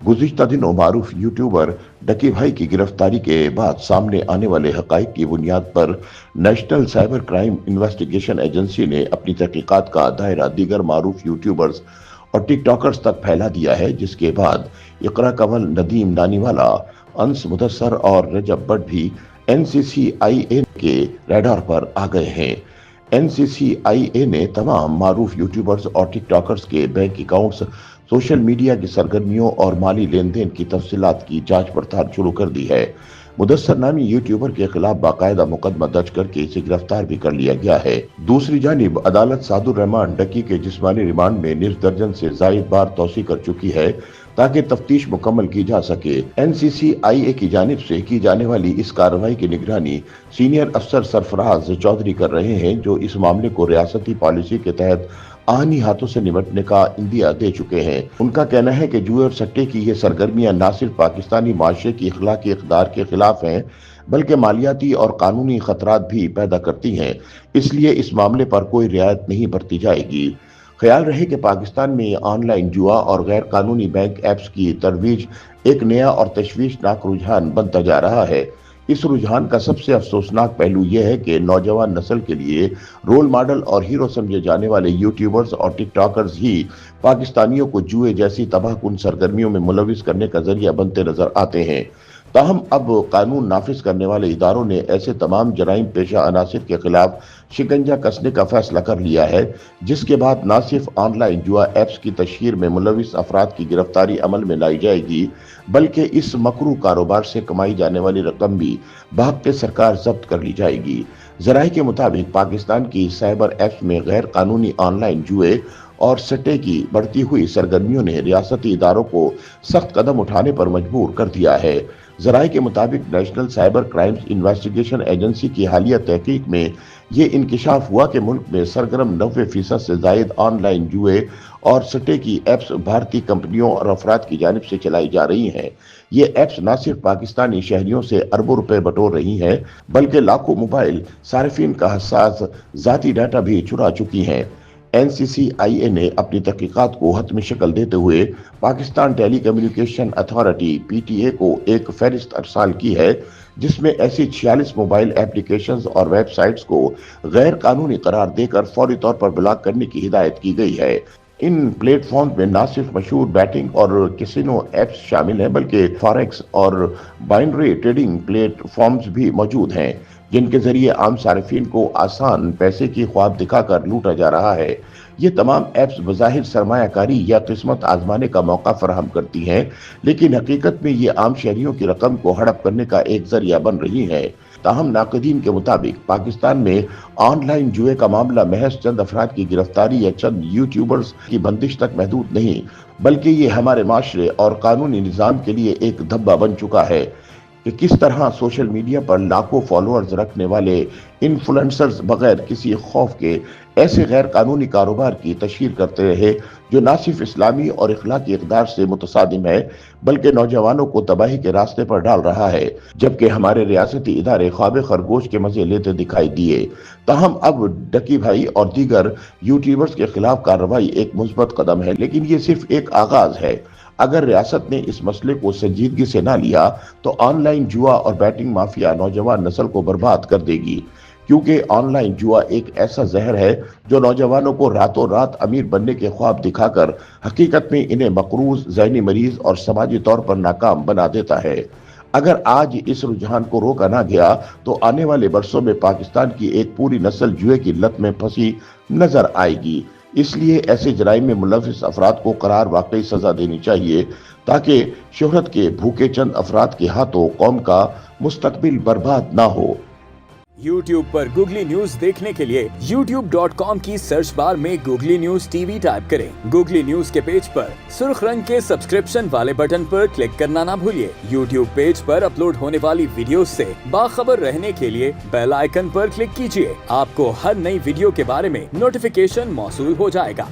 गुज़िश्ता दिनों मारूफ यूट्यूबर डकी भाई की गिरफ्तारी के बाद सामने आने वाले हक़ाइक़ की बुनियाद पर national cyber crime investigation agency ने अपनी तहकीकात का दायरा दीगर मारूफ यूट्यूबर्स और टिकटॉकर्स तक फैला दिया है, जिसके बाद इकरा कंवल, नदीम नानीवाला, अंस मुदस्सर और रजब बट भी एनसीसीआईए के रडार पर आ गए हैं। एनसीसीआईए ने तमाम मारूफ यूट्यूबर्स और टिकटॉकर्स के बैंक अकाउंट्स, सोशल मीडिया की सरगर्मियों और माली लेन देन की तफसीलात की जांच पड़ताल शुरू कर दी है। मुदस्सर नामी यूट्यूबर के खिलाफ बाकायदा मुकदमा दर्ज करके इसे गिरफ्तार भी कर लिया गया है। दूसरी जानिब अदालत सादुर रहमान डकी के जिस्मानी रिमांड में निस दर्जन से जायद बार तौसी कर चुकी है ताकि तफ्तीश मुकम्मल की जा सके। एनसीसीआईए की जानिब से की जाने वाली इस कार्रवाई की निगरानी सीनियर अफसर सरफराज चौधरी कर रहे हैं, जो इस मामले को रियासती पॉलिसी के तहत आनी हाथों से निपटने का इंदिया दे चुके हैं। उनका कहना है कि जुए और सट्टे की ये सरगर्मियां न सिर्फ पाकिस्तानी माशरे की अखलाकी इक़दार के खिलाफ हैं, बल्कि मालियाती और कानूनी खतरात भी पैदा करती हैं। इसलिए इस मामले पर कोई रियायत नहीं बरती जाएगी। ख्याल रहे कि पाकिस्तान में ऑनलाइन जुआ और गैर कानूनी बैंक ऐप्स की तरवीज एक नया और तशवीशनाक रुझान बनता जा रहा है। इस रुझान का सबसे अफसोसनाक पहलू यह है कि नौजवान नस्ल के लिए रोल मॉडल और हीरो समझे जाने वाले यूट्यूबर्स और टिकटॉकर्स ही पाकिस्तानियों को जुए जैसी तबाहकुन सरगर्मियों में मुलविस करने का जरिया बनते नजर आते हैं। ताहम अब कानून नाफिज करने वाले इदारों ने ऐसे तमाम जराइम पेशा अनासिर के खिलाफ शिकंजा कसने का फैसला कर लिया है, जिसके बाद न सिर्फ ऑनलाइन जुआ ऐप्स की तशहीर में मुलविस अफराद की गिरफ्तारी अमल में लाई जाएगी, बल्कि इस मकरू कारोबार से कमाई जाने वाली रकम भी भागते सरकार जब्त कर ली जाएगी। जराये के मुताबिक पाकिस्तान की साइबर ऐप्स में गैर कानूनी ऑनलाइन जुए और सट्टे की बढ़ती हुई सरगर्मियों ने रियासती इदारों को सख्त कदम उठाने पर मजबूर कर दिया है। जराये के मुताबिक national cyber crimes investigation agency की हालिया तहकीक में ये इंकिशाफ हुआ कि मुल्क में सरगर्म 90% से जायद ऑनलाइन जुए और सट्टे की एप्स भारतीय कंपनियों और अफराद की जानिब से चलाई जा रही हैं। ये एप्स न सिर्फ पाकिस्तानी शहरियों से अरबों रुपए बटोर रही हैं, बल्कि लाखों मोबाइल सार्फिन का हसास जाती डाटा भी चुरा चुकी हैं। एनसीसीआईए ने अपनी तहकीकात को हतमी शक्ल देते हुए Pakistan telecommunication authority PTA को एक फहरिस्त अरसाल की है, जिसमें ऐसी 46 मोबाइल एप्लीकेशंस और वेबसाइट्स को गैर कानूनी करार देकर फौरी तौर पर ब्लॉक करने की हिदायत की गई है। इन प्लेटफॉर्म में न सिर्फ मशहूर बैटिंग और कैसीनो ऐप्स शामिल हैं, बल्कि फॉरेक्स और बाइनरी ट्रेडिंग प्लेटफॉर्म्स भी मौजूद हैं, जिनके जरिए आम सार्फिन को आसान पैसे की ख्वाब दिखाकर लूटा जा रहा है। ये तमाम ऐप्स बज़ाहिर सरमायाकारी या किस्मत आजमाने का मौका फराहम करती हैं, लेकिन हकीकत में ये आम शहरियों की रकम को हड़प करने का एक जरिया बन रही है। ताहम नाक़दीन के मुताबिक पाकिस्तान में ऑनलाइन जुए का मामला महज चंद अफराद की गिरफ्तारी या चंद यूट्यूबर्स की बंदिश तक महदूद नहीं, बल्कि ये हमारे माशरे और कानूनी निज़ाम के लिए एक धब्बा बन चुका है कि किस तरह सोशल मीडिया पर लाखों फॉलोअर्स रखने वाले इन्फ्लुएंसर्स बगैर किसी खौफ के ऐसे गैर कानूनी कारोबार की तशहीर करते रहे, जो न सिर्फ इस्लामी और इखलाकी इक़दार से मुतसादिम है, बल्कि नौजवानों को तबाही के रास्ते पर डाल रहा है। जबकि हमारे रियासती इदारे ख्वाब खरगोश के मजे लेते दिखाई दिए। ताहम अब डकी भाई और दीगर यूट्यूबर्स के खिलाफ कार्रवाई एक मुस्बत कदम है, लेकिन ये सिर्फ एक आगाज है। अगर रियासत ने इस मसले को संजीदगी से ना लिया तो ऑनलाइन जुआ और बैटिंग माफिया नौजवान नस्ल को बर्बाद कर देगी, क्योंकि ऑनलाइन जुआ एक ऐसा जहर है जो नौजवानों को रातों रात अमीर बनने के ख्वाब दिखाकर हकीकत में इन्हें मकरूज, ज़हनी मरीज और समाजी तौर पर नाकाम बना देता है। अगर आज इस रुझान को रोका ना गया तो आने वाले बरसों में पाकिस्तान की एक पूरी नस्ल जुए की लत में फंसी नजर आएगी। इसलिए ऐसे जराइम में मुलविस अफराद को करार वाकई सजा देनी चाहिए, ताकि शोहरत के भूखे चंद अफराद के हाथों कौम का मुस्तकबिल बर्बाद ना हो। YouTube पर गूगली न्यूज देखने के लिए youtube.com की सर्च बार में गूगली न्यूज टीवी टाइप करें। गूगली न्यूज के पेज पर सुर्ख रंग के सब्सक्रिप्शन वाले बटन पर क्लिक करना ना भूलिए। YouTube पेज पर अपलोड होने वाली वीडियो से बाखबर रहने के लिए बेल आइकन पर क्लिक कीजिए। आपको हर नई वीडियो के बारे में नोटिफिकेशन मौसूल हो जाएगा।